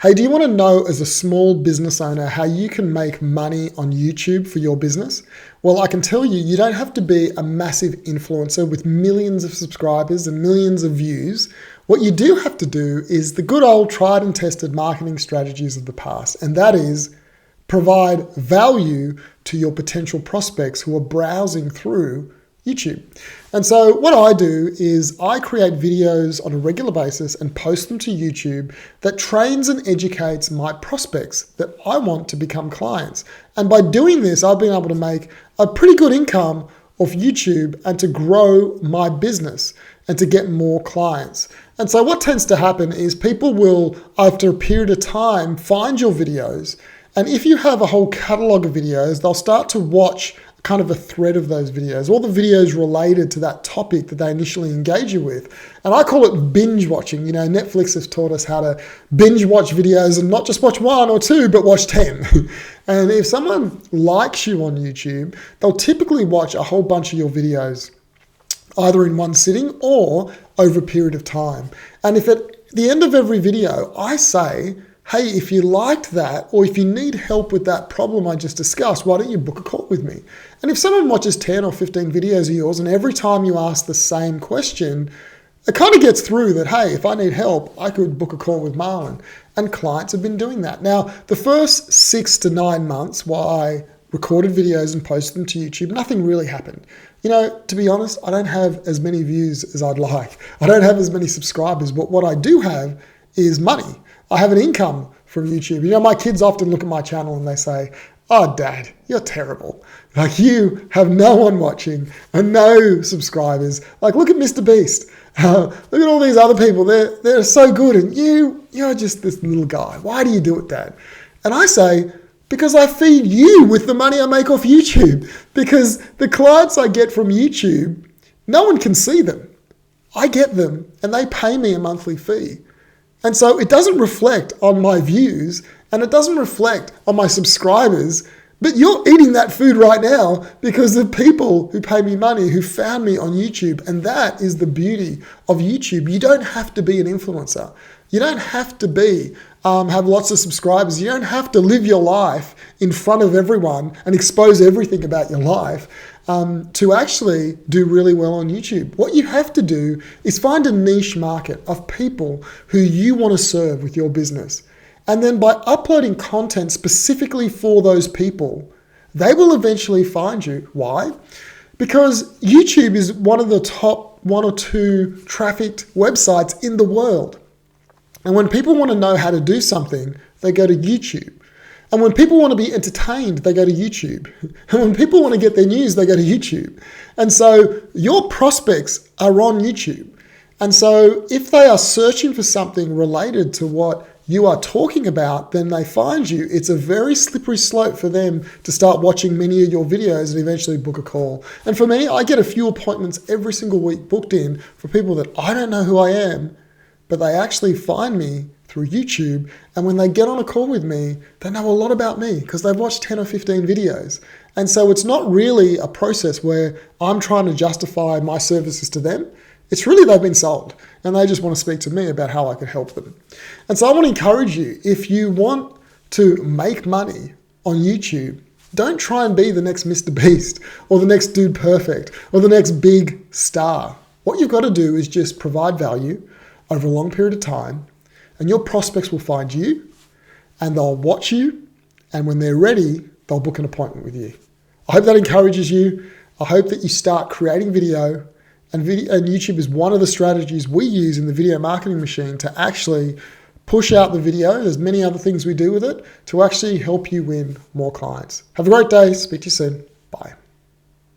Hey, do you want to know as a small business owner how you can make money on YouTube for your business? Well, I can tell you, you don't have to be a massive influencer with millions of subscribers and millions of views. What you do have to do is the good old tried and tested marketing strategies of the past, and that is provide value to your potential prospects who are browsing through YouTube. And so what I do is I create videos on a regular basis and post them to YouTube that trains and educates my prospects that I want to become clients. And by doing this, I've been able to make a pretty good income off YouTube and to grow my business and to get more clients. And so what tends to happen is people will, after a period of time, find your videos. And if you have a whole catalog of videos, they'll start to watch kind of a thread of those videos, all the videos related to that topic that they initially engage you with. And I call it binge watching. You know, Netflix has taught us how to binge watch videos and not just watch one or two, but watch 10. And if someone likes you on YouTube, they'll typically watch a whole bunch of your videos, either in one sitting or over a period of time. And if at the end of every video, I say, hey, if you liked that, or if you need help with that problem I just discussed, why don't you book a call with me? And if someone watches 10 or 15 videos of yours, and every time you ask the same question, it kind of gets through that, hey, if I need help, I could book a call with Marlon. And clients have been doing that. Now, the first 6 to 9 months while I recorded videos and posted them to YouTube, nothing really happened. You know, to be honest, I don't have as many views as I'd like. I don't have as many subscribers, but what I do have is money. I have an income from YouTube. You know, my kids often look at my channel and they say, oh, Dad, you're terrible. Like, you have no one watching and no subscribers. Like, look at Mr. Beast. Look at all these other people. They're so good. And you're just this little guy. Why do you do it, Dad? And I say, because I feed you with the money I make off YouTube. Because the clients I get from YouTube, no one can see them. I get them and they pay me a monthly fee. And so it doesn't reflect on my views and it doesn't reflect on my subscribers, but you're eating that food right now because of people who pay me money, who found me on YouTube. And that is the beauty of YouTube. You don't have to be an influencer. You don't have to have lots of subscribers. You don't have to live your life in front of everyone and expose everything about your life to actually do really well on YouTube. What you have to do is find a niche market of people who you want to serve with your business. And then by uploading content specifically for those people, they will eventually find you. Why? Because YouTube is one of the top 1 or 2 trafficked websites in the world. And when people want to know how to do something, they go to YouTube. And when people want to be entertained, they go to YouTube. And when people want to get their news, they go to YouTube. And so your prospects are on YouTube. And so if they are searching for something related to what you are talking about, then they find you. It's a very slippery slope for them to start watching many of your videos and eventually book a call. And for me, I get a few appointments every single week booked in for people that I don't know who I am, but they actually find me through YouTube. And when they get on a call with me, they know a lot about me because they've watched 10 or 15 videos. And so it's not really a process where I'm trying to justify my services to them. It's really they've been sold and they just want to speak to me about how I can help them. And so I want to encourage you, if you want to make money on YouTube, don't try and be the next Mr. Beast or the next Dude Perfect or the next big star. What you've got to do is just provide value over a long period of time, and your prospects will find you and they'll watch you, and when they're ready, they'll book an appointment with you. I hope that encourages you. I hope that you start creating video, and YouTube is one of the strategies we use in the video marketing machine to actually push out the video. There's many other things we do with it to actually help you win more clients. Have a great day. Speak to you soon. Bye.